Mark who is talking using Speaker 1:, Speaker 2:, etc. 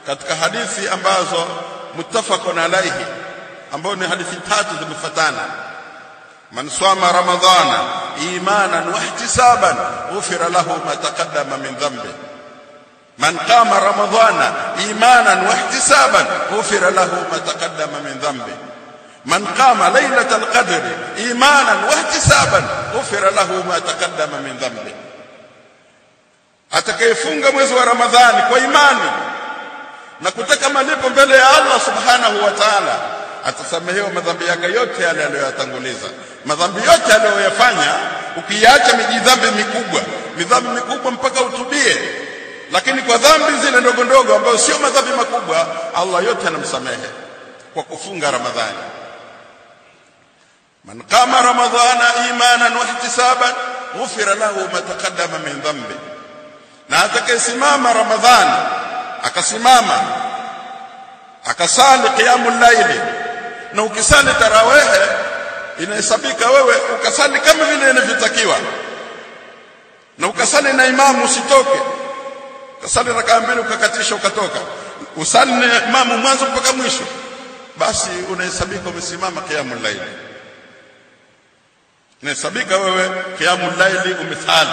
Speaker 1: katika hadithi ambazo muttafaqun alayhi, ambao ni hadithi tatu zimefuatana: man swama ramadhana imanan wa ihtisaban ghufira lahu ma taqaddama min dhanbi, man qama ramadhana imanan wa ihtisaban ghufira lahu ma taqaddama min dhanbi, man qama laylatal qadri imanan wa ihtisaban ghufira lahu ma taqaddama min dhanbi. Atakayefunga mwezi wa Ramadhani kwa imani na kutaka malipo mbele ya Allah subhanahu wa ta'ala, atasamehewa madhambi yake yote yale aliyoyatanguliza. Madhambi yote aliyoyafanya, ukiacha mijidhambi mikubwa mpaka utubie, lakini kwa dhambi zile ndogo ndogo ambazo sio madhambi makubwa, Allah yote anamsamehe kwa kufunga Ramadhani. Man qama ramadhana imanan wa ihtisaban ghufira lahu ma taqaddama min dhanbi. Na atakayesimama Ramadhani, akasimama akasali qiyamul layli, na ukisali tarawih inahesabika wewe ukasali kama vile inavyotakiwa, na ukasali na imamu usitoke, ukasali rakaa mbili ukakatisha ukatoka, usali na imamu mwanzo mpaka mwisho, basi unahesabika umesimama qiyamul layli, inahesabika wewe qiyamul layli umesali.